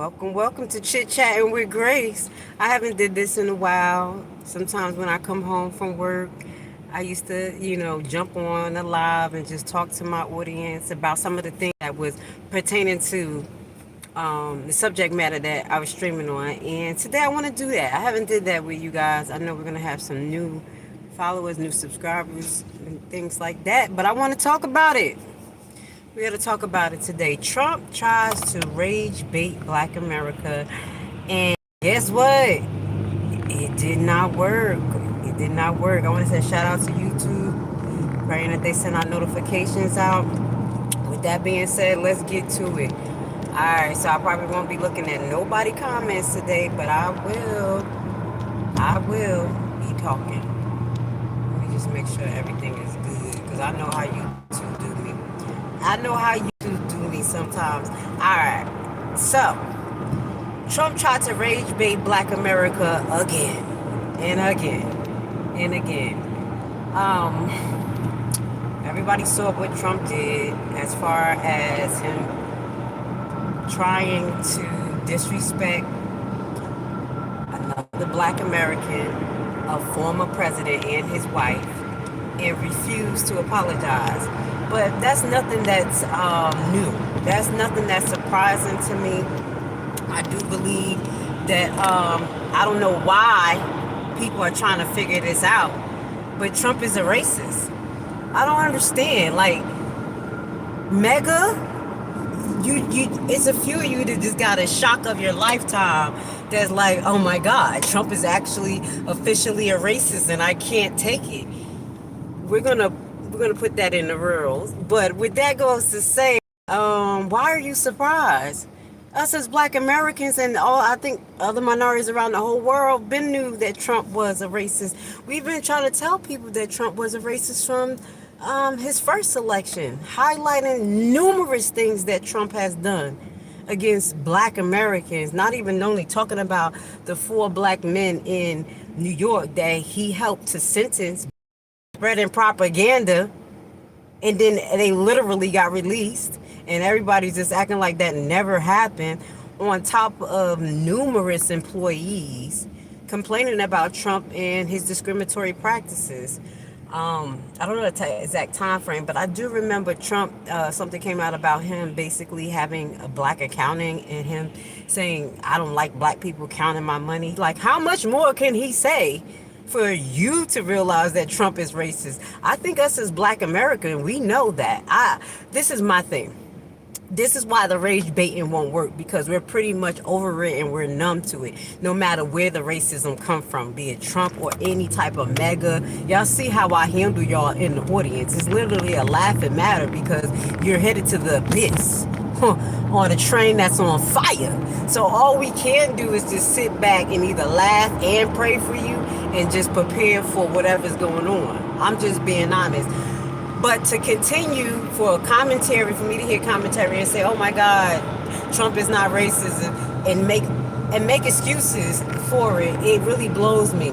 Welcome to Chit Chatting with Grace. I haven't did this in a while. Sometimes when I come home from work, I used to, jump on a live and just talk to my audience about some of the things that was pertaining to the subject matter that I was streaming on. And today I want to do that. I haven't did that with you guys. I know we're gonna have some new followers, new subscribers, and things like that. But I want to talk about it. We're going to talk about it today. Trump tries to rage bait Black America, and guess what? It did not work. It did not work. I want to say shout out to YouTube, praying that they send our notifications out. With that being said, let's get to it. All right, so I probably won't be looking at nobody comments today, but I will be talking. Let me just make sure everything is good, because I know how you two do me. I know how you do me sometimes. Alright. So, Trump tried to rage bait Black America again. And again. And again. Everybody saw what Trump did as far as him trying to disrespect another Black American, a former president and his wife, and refuse to apologize. But that's nothing that's new. That's nothing that's surprising to me. I do believe that I don't know why people are trying to figure this out, but Trump is a racist. I don't understand. Like, mega, it's a few of you that just got a shock of your lifetime that's like, oh my God, Trump is actually officially a racist and I can't take it. We're gonna put that in the rules. But with that goes to say, why are you surprised? Us as Black Americans and I think other minorities around the whole world been knew that Trump was a racist. We've been trying to tell people that Trump was a racist from his first election, highlighting numerous things that Trump has done against Black Americans, not even only talking about the 4 Black men in New York that he helped to sentence, spreading propaganda, and then they literally got released, and everybody's just acting like that never happened, on top of numerous employees complaining about Trump and his discriminatory practices. I don't know the exact time frame, but I do remember Trump, something came out about him basically having a Black accounting and him saying, I don't like Black people counting my money. Like, how much more can he say for you to realize that Trump is racist? I think us as Black American, we know that. This is my thing. This is why the rage baiting won't work, because we're pretty much over it and we're numb to it. No matter where the racism come from, be it Trump or any type of mega. Y'all see how I handle y'all in the audience. It's literally a laughing matter because you're headed to the abyss on a train that's on fire. So all we can do is just sit back and either laugh and pray for you and just prepare for whatever's going on. I'm just being honest. But to continue for commentary, for me to hear commentary and say, oh my God, Trump is not racist, and make excuses for it, it really blows me.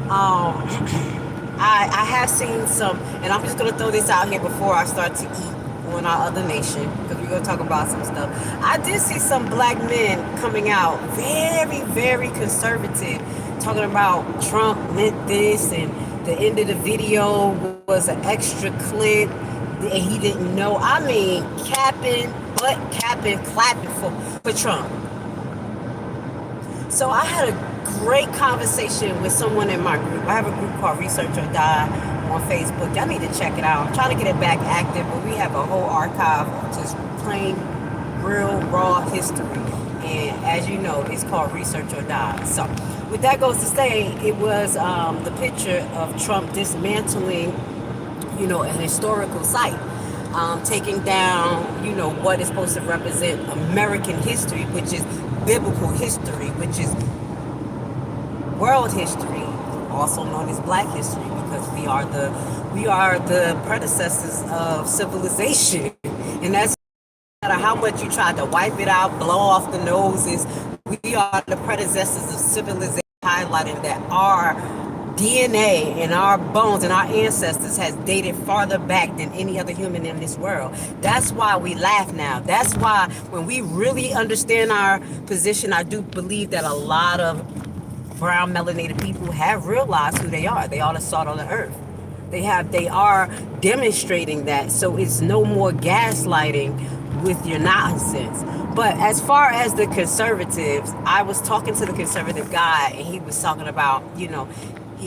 I have seen some, and I'm just going to throw this out here before I start to eat on our other nation, because we're going to talk about some stuff. I did see some Black men coming out very, very conservative, talking about Trump meant this, and the end of the video was an extra clip and he didn't know. I mean, capping, clapping for Trump. So I had a great conversation with someone in my group. I have a group called Research or Die on Facebook. Y'all need to check it out. I'm trying to get it back active, but we have a whole archive of just plain, real, raw history. And as you know, it's called Research or Die. So with that goes to say, it was the picture of Trump dismantling, a historical site, taking down, what is supposed to represent American history, which is biblical history, which is world history, also known as Black history, because we are the predecessors of civilization, and that's no matter how much you try to wipe it out, blow off the noses. We are the predecessors of civilization, highlighting that our DNA and our bones and our ancestors has dated farther back than any other human in this world. That's why we laugh now. That's why when we really understand our position, I do believe that a lot of brown melanated people have realized who they are. They are the salt of the earth. They are demonstrating that. So it's no more gaslighting with your nonsense. But as far as the conservatives, I was talking to the conservative guy, and he was talking about,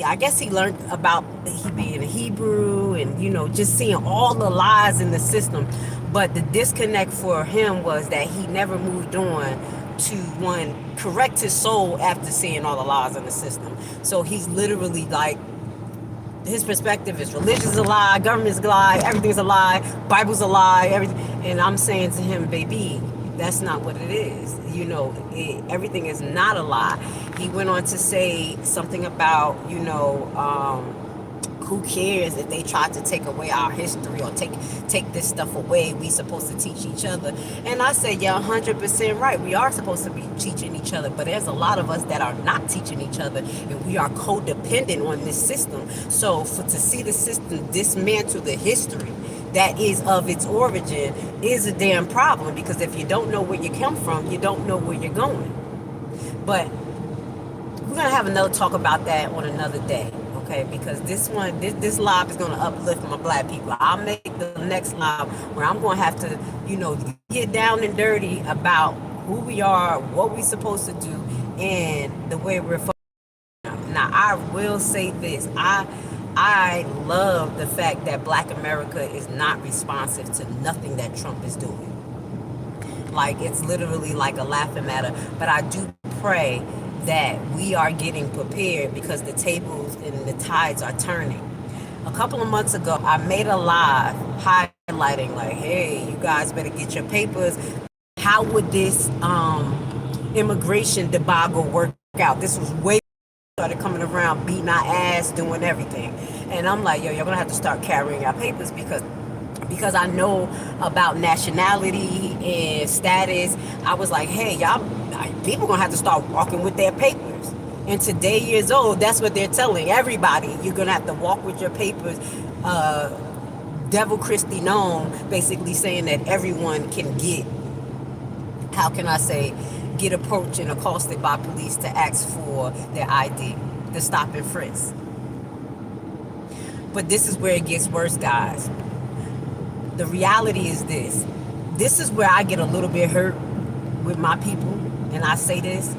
I guess he learned about he being a Hebrew and, just seeing all the lies in the system. But the disconnect for him was that he never moved on to correct his soul after seeing all the lies in the system. So he's literally like, his perspective is religion is a lie, government's a lie, everything's a lie, Bible's a lie, everything. And I'm saying to him, baby, that's not what it is. Everything is not a lie. He went on to say something about, who cares if they try to take away our history or take this stuff away? We supposed to teach each other. And I said, yeah, 100% right. We are supposed to be teaching each other, but there's a lot of us that are not teaching each other, and we are codependent on this system. So to see the system dismantle the history that is of its origin is a damn problem, because if you don't know where you come from, you don't know where you're going. But we're going to have another talk about that on another day. Okay, because this live is going to uplift my black people. I'll make the next live where I'm going to have to, get down and dirty about who we are, what we're supposed to do, and the way we're. Now, I will say this. I love the fact that Black America is not responsive to nothing that Trump is doing. Like, it's literally like a laughing matter. But I do pray that we are getting prepared, because the tables and the tides are turning. A couple of months ago, I made a live highlighting like, hey, you guys better get your papers. How would this immigration debacle work out? This was way started coming around, beating our ass, doing everything. And I'm like, yo, you're gonna have to start carrying your papers, because I know about nationality and status. I was like, hey, y'all, people gonna have to start walking with their papers. And today, years old, that's what they're telling everybody. You're gonna have to walk with your papers. Devil Christie known, basically saying that everyone can get approached and accosted by police to ask for their ID, to stop and frisk. But this is where it gets worse, guys. The reality is this. This is where I get a little bit hurt with my people, and I say this.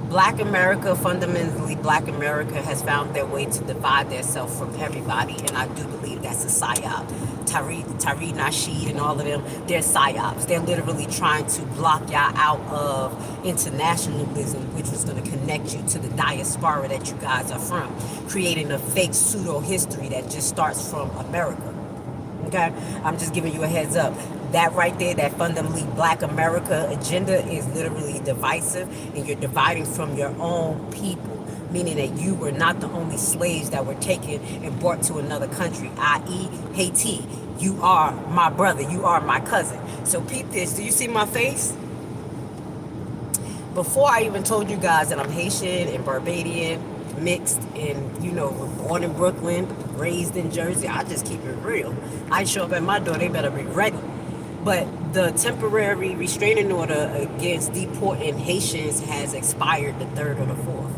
Black America, fundamentally Black America, has found their way to divide themselves from everybody, and I do believe that's a psyop. Tariq Nasheed and all of them, they're psyops. They're literally trying to block y'all out of internationalism, which was going to connect you to the diaspora that you guys are from, creating a fake pseudo-history that just starts from America. Okay? I'm just giving you a heads up. That right there, that fundamentally Black America agenda is literally divisive, and you're dividing from your own people, meaning that you were not the only slaves that were taken and brought to another country, i.e. Haiti. You are my brother. You are my cousin. So peep this. Do you see my face? Before I even told you guys that I'm Haitian and Barbadian, mixed, and, born in Brooklyn, raised in Jersey, I just keep it real. I show up at my door, they better be ready. But the temporary restraining order against deporting Haitians has expired the 3rd or the 4th.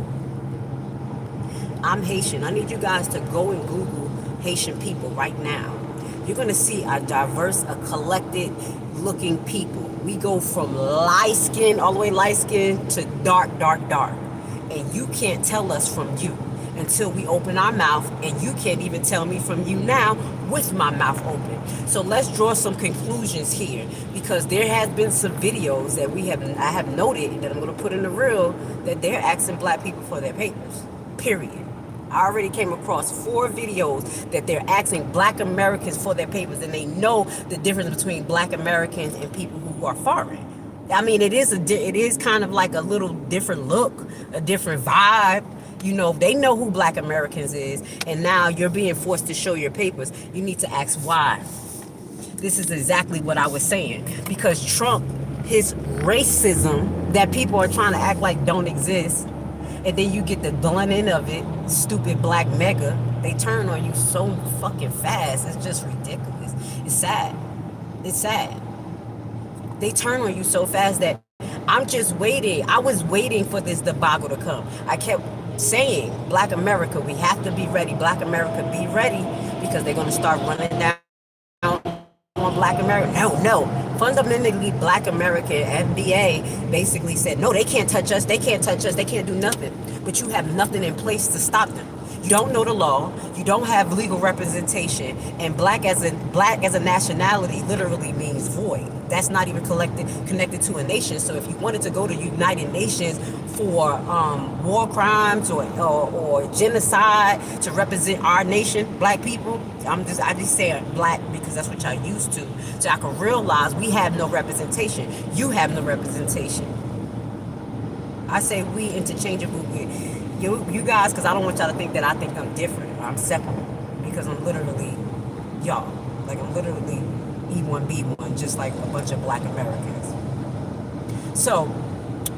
I'm Haitian. I need you guys to go and Google Haitian people right now. You're going to see a diverse, a collected looking people. We go from light skin, all the way light skin, to dark, dark, dark. And you can't tell us from you until we open our mouth, and you can't even tell me from you now with my mouth open. So let's draw some conclusions here, because there has been some videos that I have noted that I'm going to put in the reel, that they're asking Black people for their papers, period. I already came across 4 videos that they're asking Black Americans for their papers, and they know the difference between Black Americans and people who are foreign. I mean, it is kind of like a little different look, a different vibe. They know who Black Americans is, and now you're being forced to show your papers. You need to ask why. This is exactly what I was saying, because Trump, his racism that people are trying to act like don't exist, And then you get the blunting of it, stupid black mega. They turn on you so fucking fast. It's just ridiculous. It's sad. It's sad. They turn on you so fast that I'm just waiting. I was waiting for this debacle to come. I kept saying, Black America, we have to be ready. Black America, be ready, because they're going to start running down on Black America. No. Fundamentally, Black America, FBA, basically said, no, they can't touch us. They can't touch us. They can't do nothing. But you have nothing in place to stop them. You don't know the law. You don't have legal representation. And black as a nationality literally means void. That's not even connected to a nation. So if you wanted to go to United Nations for war crimes or genocide to represent our nation, black people, I just say black because that's what y'all used to. So I can realize we have no representation. You have no representation. I say we interchangeable with you guys, because I don't want y'all to think that I think I'm different or I'm separate, because I'm literally y'all. Like, I'm literally E1B1, just like a bunch of Black Americans. So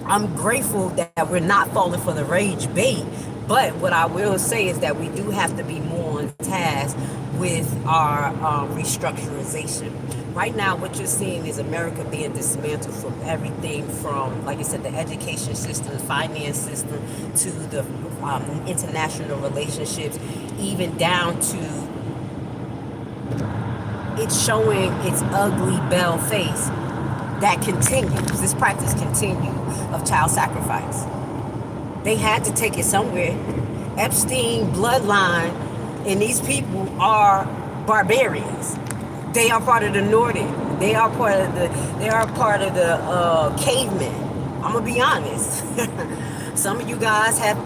I'm grateful that we're not falling for the rage bait. But what I will say is that we do have to be more on task with our restructurization. Right now, what you're seeing is America being dismantled from everything from, like I said, the education system, the finance system, to the international relationships, even down to it's showing its ugly bell face that continues. This practice continues of child sacrifice. They had to take it somewhere. Epstein bloodline, and these people are barbarians. They are part of the Nordic. They are part of the cavemen. I'm gonna be honest. Some of you guys have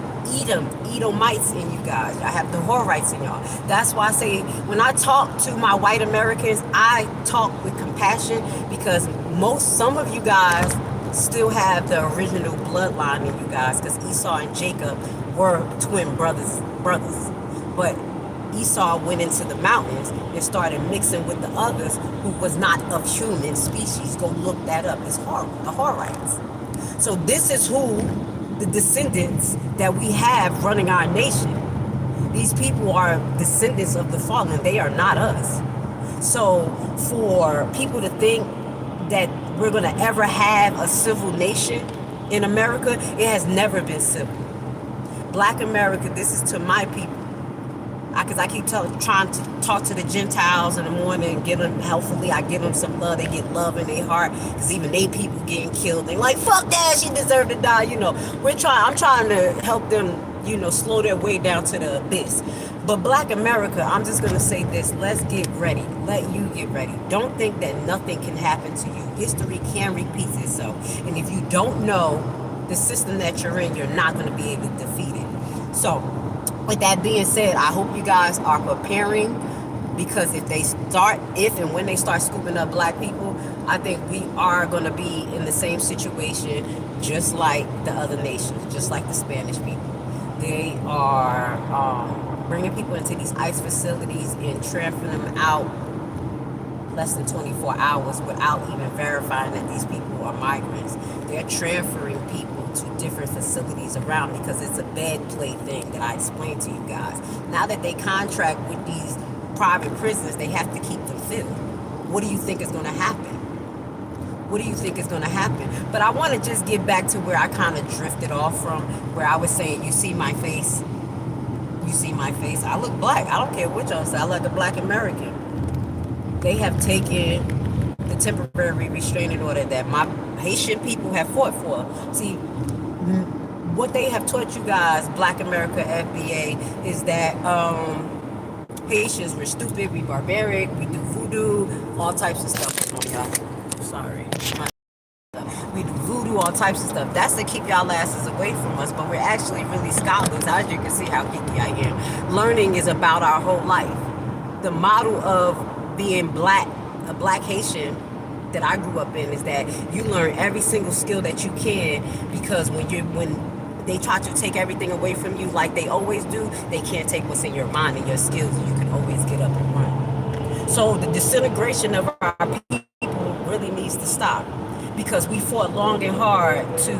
Edomites in you guys. I have the Horites in y'all. That's why I say when I talk to my white Americans, I talk with compassion, because some of you guys still have the original bloodline in you guys, because Esau and Jacob were twin brothers. But Esau went into the mountains and started mixing with the others who was not of human species. Go look that up. It's horrible. The Horites. So this is who the descendants that we have running our nation. These people are descendants of the fallen. They are not us. So for people to think that we're going to ever have a civil nation in America, it has never been civil. Black America, this is to my people. Because I keep trying to talk to the Gentiles in the morning and give them, hopefully I give them some love. They get love in their heart, because even they people getting killed. They like, fuck that, she deserved to die. I'm trying to help them, slow their way down to the abyss. But Black America, I'm just going to say this. Let's get ready. Let you get ready. Don't think that nothing can happen to you. History can repeat itself. And if you don't know the system that you're in, you're not going to be able to defeat it. So, with that being said, I hope you guys are preparing, because if and when they start scooping up black people, I think we are going to be in the same situation just like the other nations, just like the Spanish people. They are bringing people into these ICE facilities and transferring them out less than 24 hours without even verifying that these people are migrants. They're transferring people to different facilities around, because it's a bed play thing that I explained to you guys. Now that they contract with these private prisons, they have to keep them filled. What do you think is going to happen? What do you think is going to happen? But I want to just get back to where I kind of drifted off from, where I was saying, you see my face? You see my face? I look black. I don't care what y'all say. I look a Black American. They have taken the temporary restraining order that my Haitian people have fought for. See, what they have taught you guys, Black America, FBA, is that Haitians, we're stupid, we barbaric, we do voodoo, all types of stuff. Oh, y'all. Sorry. We do voodoo, all types of stuff. That's to keep y'all asses away from us, but we're actually really scholars. As you can see how geeky I am. Learning is about our whole life. The model of being black, a Black Haitian that I grew up in, is that you learn every single skill that you can, because when they try to take everything away from you like they always do, they can't take what's in your mind and your skills, and you can always get up and run. So the disintegration of our people really needs to stop, because we fought long and hard to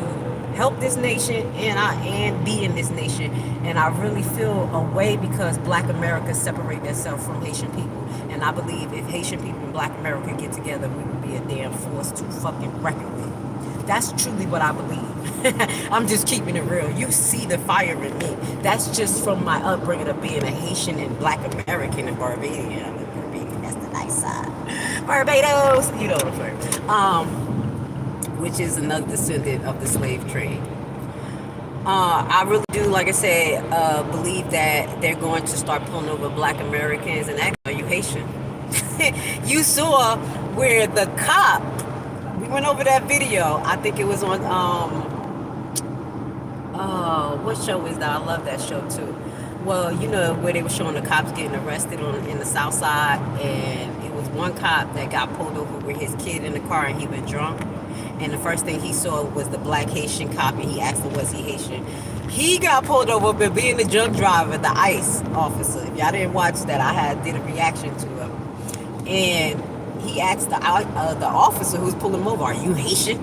help this nation and be in this nation. And I really feel a way because Black America separate themselves from Haitian people. And I believe if Haitian people and Black America get together, we would be a damn force to fucking reckon with. That's truly what I believe. I'm just keeping it real. You see the fire in me. That's just from my upbringing of being a Haitian and Black American and Barbadian. That's the nice side. Barbados, you know what I'm saying. Which is another descendant of the slave trade. I really do, like I said, believe that they're going to start pulling over Black Americans and asking, are you Haitian? You saw where the cop, we went over that video. I think it was on, what show is that? I love that show too. Well, you know, where they were showing the cops getting arrested in the South Side, and it was one cop that got pulled over with his kid in the car and he was drunk. And the first thing he saw was the Black Haitian cop, and he asked him, was he Haitian? He got pulled over for being the drunk driver, the ICE officer. If y'all didn't watch that, I did a reaction to him. And he asked the officer who's pulling him over, are you Haitian?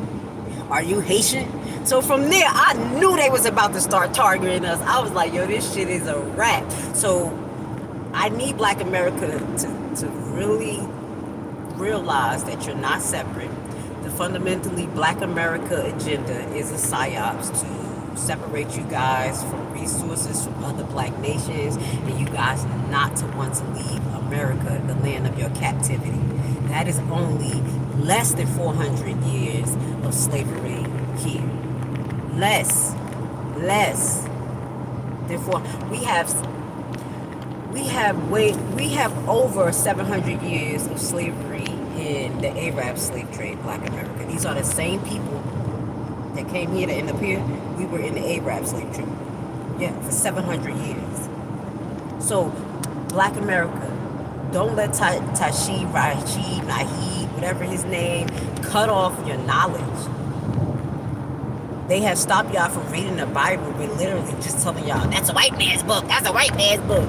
Are you Haitian? So from there, I knew they was about to start targeting us. I was like, yo, this shit is a wrap. So I need Black America to really realize that you're not separate. The fundamentally Black America agenda is a psyops to separate you guys from resources from other Black nations, and you guys not to want to leave America, the land of your captivity. That is only less than 400 years of slavery here. Less than 4. We have over 700 years of slavery in the Arab slave trade, Black America. These are the same people that came here to end up here. We were in the Arab slave trade, for 700 years. So, Black America, don't let Rashid, Nahid, whatever his name, cut off your knowledge. They have stopped y'all from reading the Bible, but literally just telling y'all, that's a white man's book, that's a white man's book.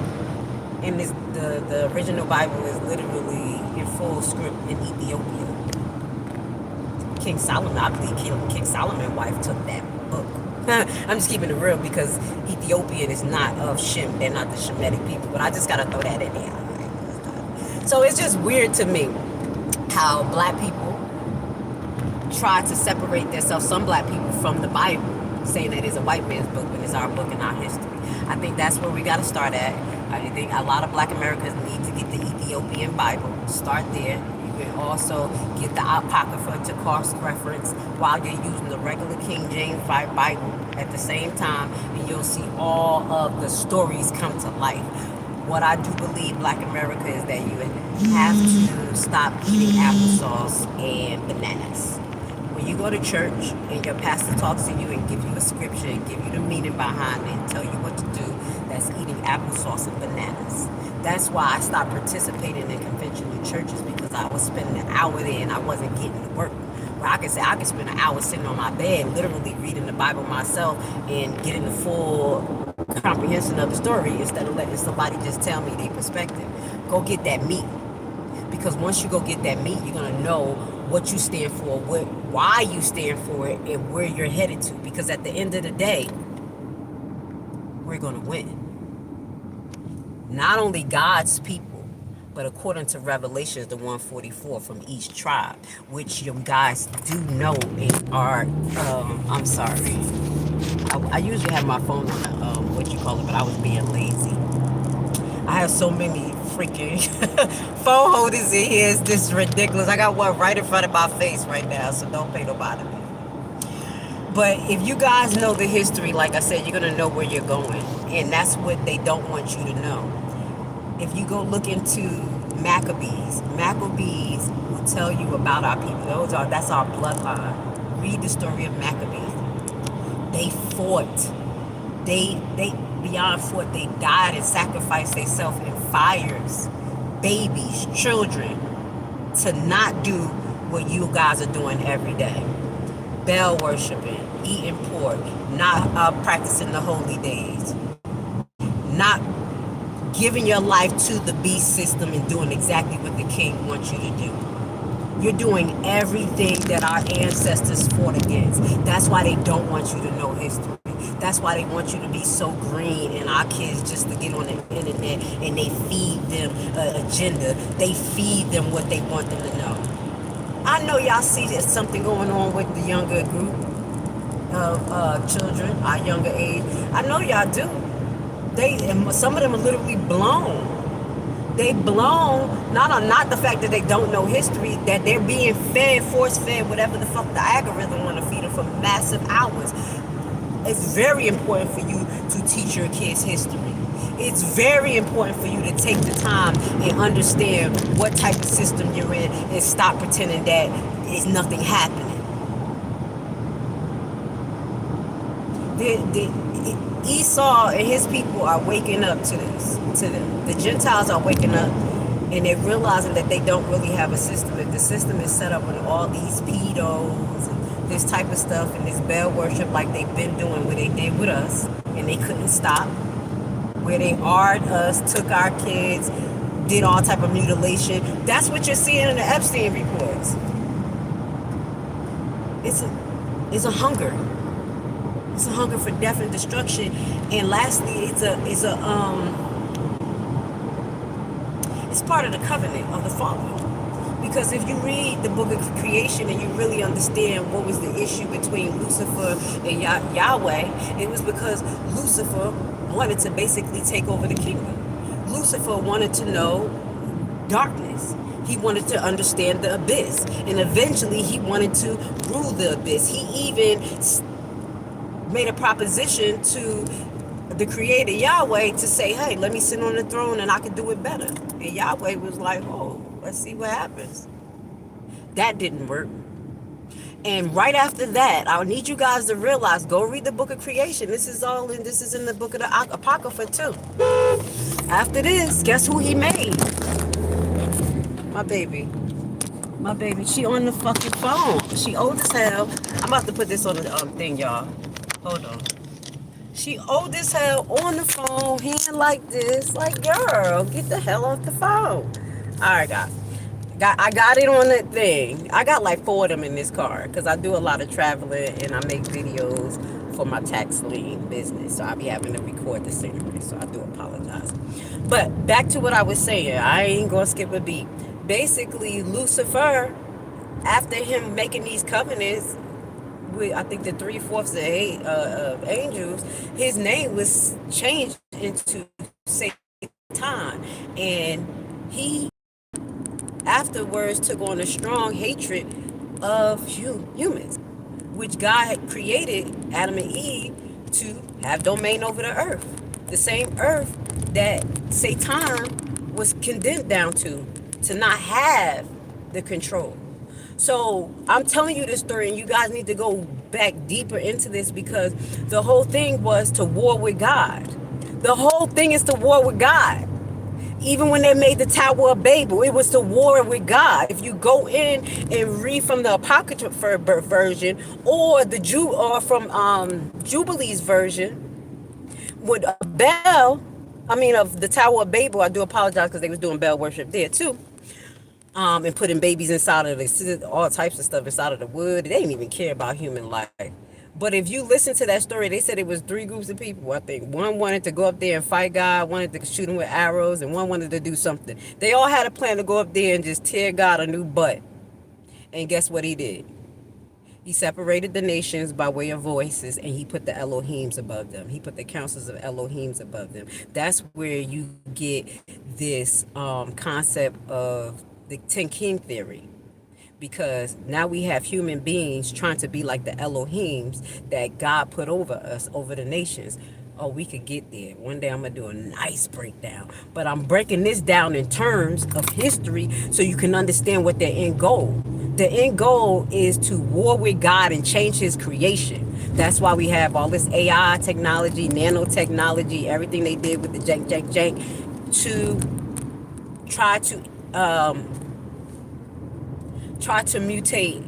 And the original Bible is literally in full script in Ethiopia. King Solomon, I believe King Solomon's wife took that book. I'm just keeping it real because Ethiopian is not of Shem. They're not the Shemitic people, but I just got to throw that in there. So it's just weird to me how Black people try to separate themselves, some Black people, from the Bible, saying that it's a white man's book, but it's our book and our history. I think that's where we got to start at. I think a lot of Black Americans need to get the Ethiopian Bible. Start there. You can also get the Apocrypha to cross-reference while you're using the regular King James Bible at the same time, and you'll see all of the stories come to life. What I do believe, Black America, is that you have to stop eating applesauce and bananas. When you go to church and your pastor talks to you and gives you a scripture and give you the meaning behind it and tell you what to do, that's eating applesauce and bananas. That's why I stopped participating in conventional churches, because I was spending an hour there and I wasn't getting to work. Where I could say I could spend an hour sitting on my bed, literally reading the Bible myself and getting the full comprehension of the story instead of letting somebody just tell me their perspective. Go get that meat. Because once you go get that meat, you're going to know what you stand for, why you stand for it, and where you're headed to. Because at the end of the day, we're going to win. Not only God's people, but according to Revelations, the 144 from each tribe, which you guys do know in our, I'm sorry. I usually have my phone on, but I was being lazy. I have so many freaking phone holders in here. It's just ridiculous. I got one right in front of my face right now, so don't pay nobody. But if you guys know the history, like I said, you're going to know where you're going. And that's what they don't want you to know. If you go look into Maccabees will tell you about our people. That's our bloodline. Read the story of Maccabees. They fought. They beyond fought. They died and sacrificed themselves in fires, babies, children, to not do what you guys are doing every day. Bell worshiping, eating pork, not practicing the holy days, not giving your life to the beast system and doing exactly what the king wants you to do. You're doing everything that our ancestors fought against. That's why they don't want you to know history. That's why they want you to be so green and our kids just to get on the internet and they feed them an agenda. They feed them what they want them to know. I know y'all see there's something going on with the younger group of children, our younger age. I know y'all do. Some of them are literally blown. They blown, not the fact that they don't know history, that they're being fed, force fed, whatever the fuck the algorithm want to feed them for massive hours. It's very important for you to teach your kids history. It's very important for you to take the time and understand what type of system you're in and stop pretending that is nothing happening. Esau and his people are waking up to this. To them. The Gentiles are waking up and they're realizing that they don't really have a system. If the system is set up with all these pedos and this type of stuff and this Baal worship like they've been doing, where they did with us and they couldn't stop, where they arred us, took our kids, did all type of mutilation. That's what you're seeing in the Epstein reports. It's a hunger. It's a hunger for death and destruction. And lastly, it's part of the covenant of the Father. Because if you read the book of creation and you really understand what was the issue between Lucifer and Yahweh, it was because Lucifer wanted to basically take over the kingdom. Lucifer wanted to know darkness. He wanted to understand the abyss. And eventually he wanted to rule the abyss. He even made a proposition to the creator Yahweh to say, hey, let me sit on the throne and I can do it better. And Yahweh was like, oh, let's see what happens. That didn't work. And right after that, I need you guys to realize, go read the book of creation. This is in the book of the Apocrypha too. After this, guess who he made? My baby, she on the fucking phone. She old as hell. I'm about to put this on the thing, y'all. Hold on. She old as hell on the phone, hand like this. Like, girl, get the hell off the phone. All right, guys. I got it on that thing. I got like 4 of them in this car because I do a lot of traveling and I make videos for my tax lien business. So I'll be having to record the scenery. So I do apologize. But back to what I was saying. I ain't going to skip a beat. Basically, Lucifer, after him making these covenants with, I think, the 3/4 of angels, his name was changed into Satan. And he afterwards took on a strong hatred of humans, which God had created Adam and Eve to have domain over the earth. The same earth that Satan was condemned down to not have the control. So I'm telling you this story, and you guys need to go back deeper into this, because the whole thing was to war with God. The whole thing is to war with God. Even when they made the Tower of Babel, it was to war with God. If you go in and read from the Apocrypha version or from Jubilee's version, with of the Tower of Babel, I do apologize because they was doing Baal worship there too. And putting babies inside of all types of stuff inside of the wood. They didn't even care about human life. But if you listen to that story, they said it was 3 groups of people, I think. One wanted to go up there and fight God, wanted to shoot him with arrows, and one wanted to do something. They all had a plan to go up there and just tear God a new butt. And guess what he did? He separated the nations by way of voices, and he put the Elohims above them. He put the councils of Elohims above them. That's where you get this concept of the 10 King theory. Because now we have human beings trying to be like the Elohims that God put over us, over the nations. Oh, we could get there. One day I'm going to do a nice breakdown. But I'm breaking this down in terms of history so you can understand what their end goal. The end goal is to war with God and change his creation. That's why we have all this AI technology, nanotechnology, everything they did with the jank, to try to mutate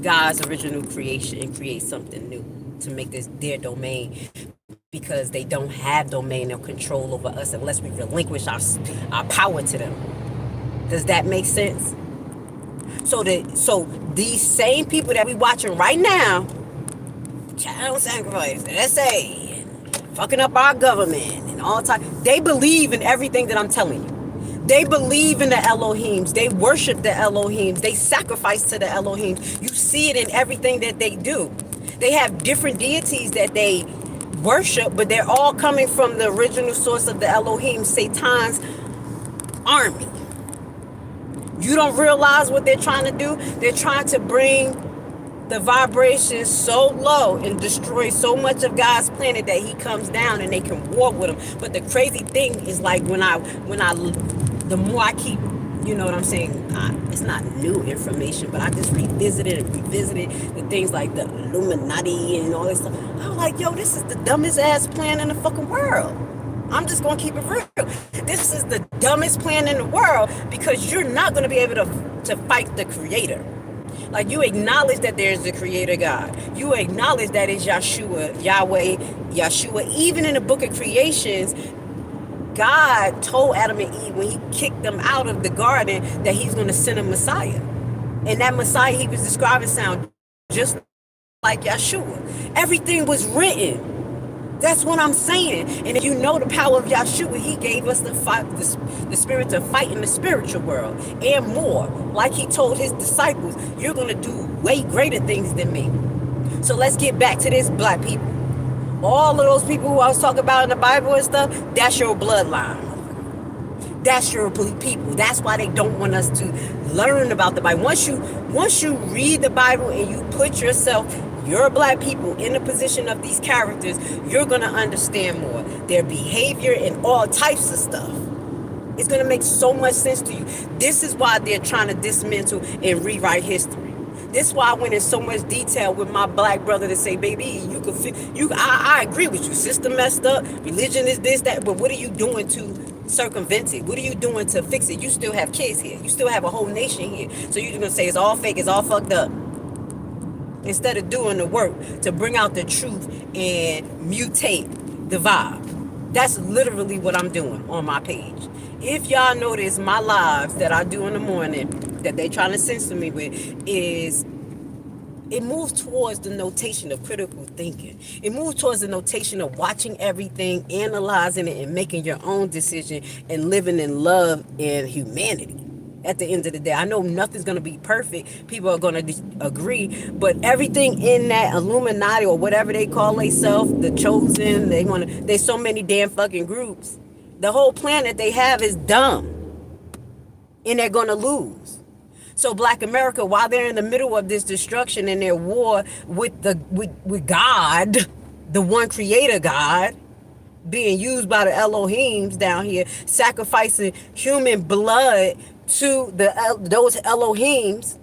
God's original creation and create something new to make this their domain, because they don't have domain or control over us unless we relinquish our power to them. Does that make sense? So these same people that we watching right now, child sacrifice, SA, fucking up our government and all time, they believe in everything that I'm telling you. They believe in the Elohims. They worship the Elohims. They sacrifice to the Elohims. You see it in everything that they do. They have different deities that they worship, but they're all coming from the original source of the Elohim, Satan's army. You don't realize what they're trying to do? They're trying to bring the vibration so low and destroy so much of God's planet that he comes down and they can war with him. But the crazy thing is, like, the more I keep, you know what I'm saying, it's not new information, but I just revisited the things like the Illuminati and all this stuff. I was like, yo, this is the dumbest ass plan in the fucking world. I'm just gonna keep it real. This is the dumbest plan in the world, because you're not gonna be able to fight the creator. Like, you acknowledge that there's a creator God. You acknowledge that it's Yahshua, Yahweh, Yahshua. Even in the book of Creations, God told Adam and Eve when he kicked them out of the garden that he's going to send a Messiah. And that Messiah he was describing sound just like Yahshua. Everything was written. That's what I'm saying. And if you know the power of Yahshua, he gave us the spirit to fight in the spiritual world and more. Like he told his disciples, you're going to do way greater things than me. So let's get back to this, black people. All of those people who I was talking about in the Bible and stuff, that's your bloodline. That's your people. That's why they don't want us to learn about the Bible. Once you read the Bible and you put yourself, your black people, in the position of these characters, you're going to understand more. Their behavior and all types of stuff. It's going to make so much sense to you. This is why they're trying to dismantle and rewrite history. This is why I went in so much detail with my black brother to say, baby, I agree with you. System messed up. Religion is this, that. But what are you doing to circumvent it? What are you doing to fix it? You still have kids here. You still have a whole nation here. So you're going to say it's all fake, it's all fucked up. Instead of doing the work to bring out the truth and mutate the vibe. That's literally what I'm doing on my page. If y'all notice, my lives that I do in the morning that they trying to censor me with is, it moves towards the notation of critical thinking. It moves towards the notation of watching everything, analyzing it, and making your own decision and living in love and humanity. At the end of the day, I know nothing's going to be perfect. People are going to agree, but everything in that Illuminati or whatever they call themselves, the chosen, there's so many damn fucking groups. The whole plan that they have is dumb, and they're going to lose. So Black America, while they're in the middle of this destruction and their war with God, the one creator God, being used by the Elohims down here, sacrificing human blood to those Elohims,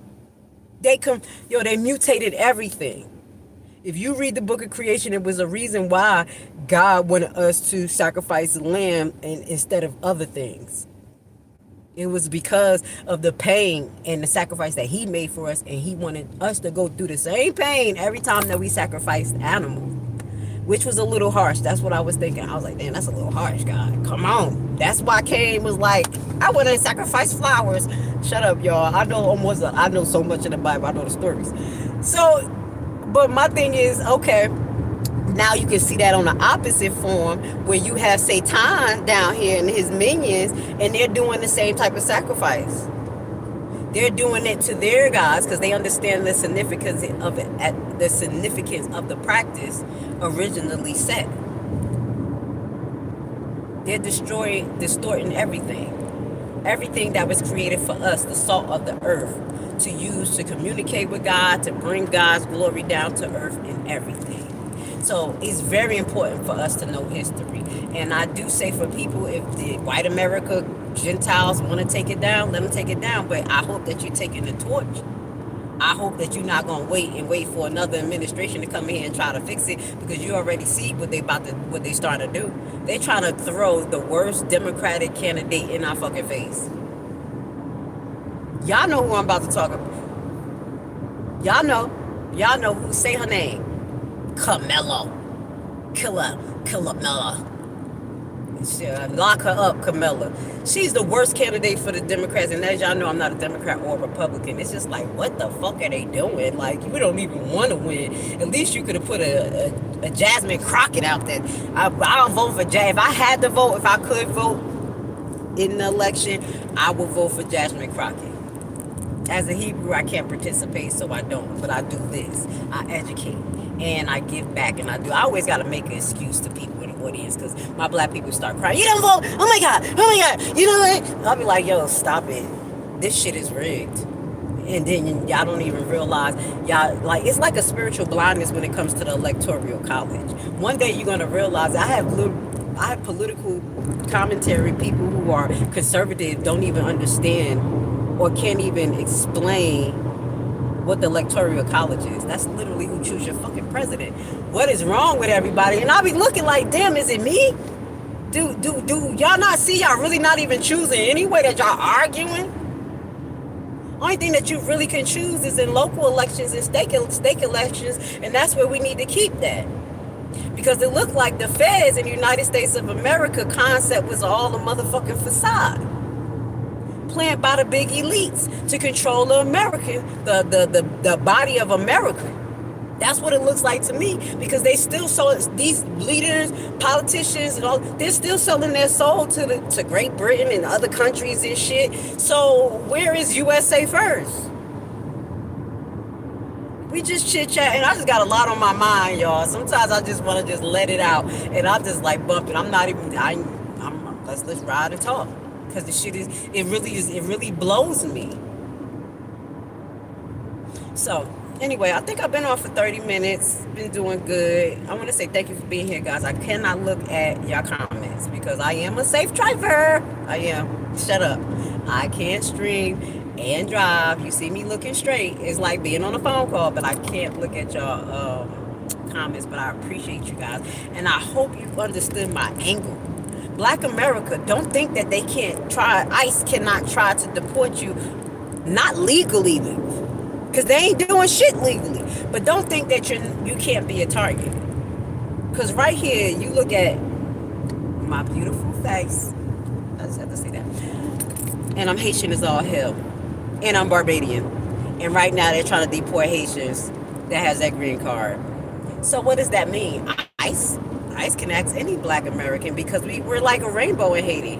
they mutated everything. If you read the book of creation, it was a reason why God wanted us to sacrifice the lamb instead of other things. It was because of the pain and the sacrifice that he made for us, and he wanted us to go through the same pain every time that we sacrificed animals, which was a little harsh. That's what I was thinking. I was like, damn, that's a little harsh, God. Come on. That's why Cain was like, I wouldn't sacrifice flowers. Shut up, y'all. I know so much in the Bible. I know the stories. So, but my thing is, okay, now you can see that on the opposite form, where you have Satan down here and his minions, and they're doing the same type of sacrifice. They're doing it to their gods because they understand the significance of it, the significance of the practice originally set. They're distorting everything that was created for us, the salt of the earth, to use to communicate with God, to bring God's glory down to earth and everything. So it's very important for us to know history. And I do say, for people, if the white America Gentiles want to take it down, let them take it down. But I hope that you're taking the torch. I hope that you're not going to wait for another administration to come in here and try to fix it, because you already see what they starting to do. They trying to throw the worst Democratic candidate in our fucking face. Y'all know who I'm about to talk about. Y'all know who. Say her name. Camilla. Camilla. Lock her up, Camilla. She's the worst candidate for the Democrats, and as y'all know, I'm not a Democrat or a Republican. It's just like, what the fuck are they doing? Like, we don't even want to win. At least you could have put a Jasmine Crockett out there. I don't vote for If I had to vote, if I could vote in the election, I would vote for Jasmine Crockett. As a Hebrew, I can't participate, so I don't. But I do this. I educate. And I give back. And I always got to make an excuse to people in the audience, because my black people start crying. You don't vote. Oh my God. Oh my God. You know what? I'll be like, yo, stop it. This shit is rigged. And then y'all don't even realize, y'all, like, it's like a spiritual blindness when it comes to the electoral college. One day you're going to realize I have political commentary. People who are conservative don't even understand or can't even explain what the electoral college is. That's literally who chooses your fucking president. What is wrong with everybody? And I'll be looking like, damn, is it me? Do y'all not see y'all really not even choosing anyway, that y'all arguing? Only thing that you really can choose is in local elections and state elections, and that's where we need to keep that. Because it looked like the feds in the United States of America concept was all a motherfucking facade, planned by the big elites to control the the body of America. That's what it looks like to me, because they still these leaders, politicians, and all. They're still selling their soul to Great Britain and other countries and shit. So where is USA first? We just chit chat, and I just got a lot on my mind, y'all. Sometimes I just want to just let it out, and I just like bump it. I'm not even. Let's ride and talk. Because the shit it really blows me. So, anyway, I think I've been on for 30 minutes. Been doing good. I want to say thank you for being here, guys. I cannot look at y'all comments because I am a safe driver. I am. Shut up. I can't stream and drive. You see me looking straight. It's like being on a phone call, but I can't look at y'all comments. But I appreciate you guys. And I hope you understood my angle. Black America, don't think that they can't try, ICE cannot try to deport you, not legally, because they ain't doing shit legally. But don't think that you can't be a target. Because right here, you look at my beautiful face. I just have to say that. And I'm Haitian as all hell. And I'm Barbadian. And right now, they're trying to deport Haitians that has that green card. So what does that mean? ICE can ask any black American, because we're like a rainbow in Haiti.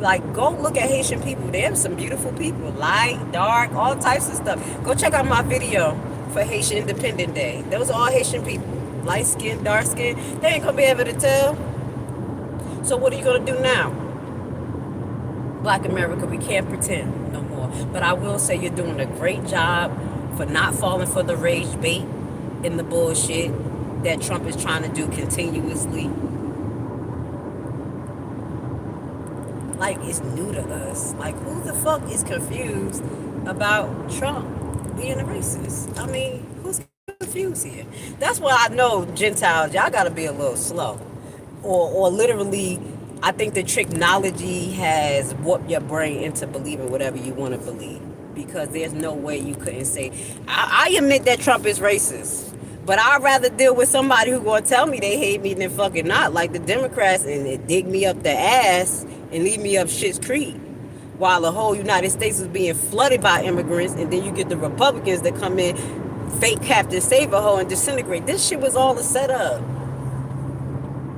Like, go look at Haitian people. They have some beautiful people, light, dark, all types of stuff. Go check out my video for Haitian Independent Day. Those are all Haitian people, light skin, dark skin. They ain't gonna be able to tell. So what are you gonna do now? Black America, we can't pretend no more. But I will say you're doing a great job for not falling for the rage bait and the bullshit that Trump is trying to do continuously. Like, it's new to us. Like, who the fuck is confused about Trump being a racist? I mean, who's confused here? That's why I know Gentiles, y'all gotta be a little slow. Or literally, I think the technology has warped your brain into believing whatever you want to believe. Because there's no way you couldn't say, I admit that Trump is racist. But I'd rather deal with somebody who gonna tell me they hate me than fucking not. Like the Democrats, and they dig me up the ass and leave me up shit's creek, while the whole United States is being flooded by immigrants. And then you get the Republicans that come in, fake Captain Save-A-Ho, and disintegrate. This shit was all a setup.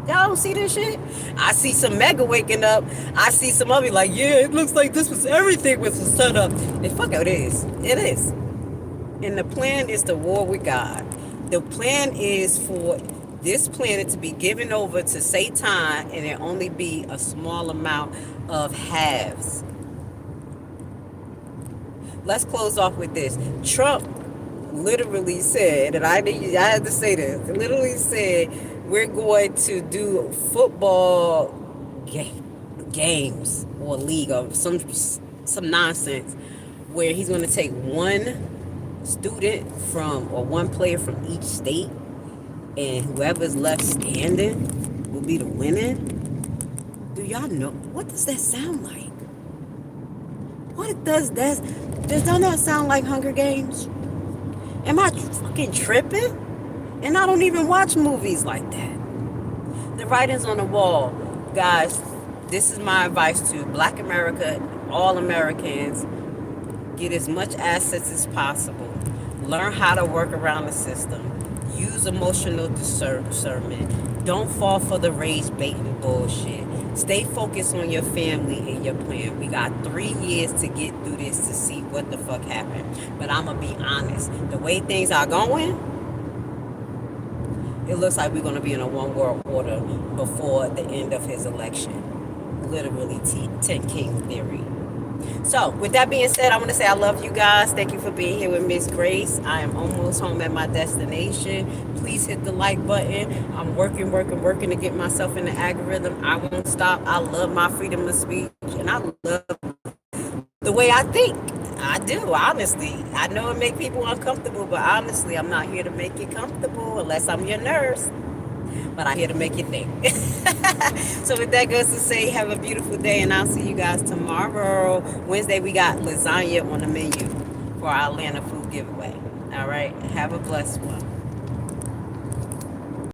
Y'all don't see this shit? I see some mega waking up. I see some of you like, yeah, it looks like everything was a setup. And fuck it is. It is. And the plan is to war with God. The plan is for this planet to be given over to Satan, and there only be a small amount of halves. Let's close off with this. Trump literally said, and I had to say this, literally said, we're going to do football games or league of some nonsense where he's going to take one student from, or one player from each state, and whoever's left standing will be the winner. Do y'all know, what does that sound like? What does that sound like? Hunger Games? Am I fucking tripping? And I don't even watch movies like that. The writing's on the wall. guys, this is my advice to Black America, all Americans. Get as much assets as possible. Learn how to work around the system. Use emotional discernment. Don't fall for the rage baiting bullshit. Stay focused on your family and your plan. We got 3 years to get through this to see what the fuck happened. But I'm going to be honest. The way things are going, it looks like we're going to be in a one world order before the end of his election. Literally 10 King theory. So, with that being said, I want to say I love you guys. Thank you for being here with Miss Grace. I am almost home at my destination. Please hit the like button. I'm working to get myself in the algorithm. I won't stop. I love my freedom of speech, and I love the way I think. I do, honestly. I know it makes people uncomfortable, but honestly, I'm not here to make you comfortable unless I'm your nurse. But I'm here to make you think. So with that goes to say, have a beautiful day, and I'll see you guys tomorrow. Wednesday, we got lasagna on the menu for our Atlanta food giveaway. All right, have a blessed one.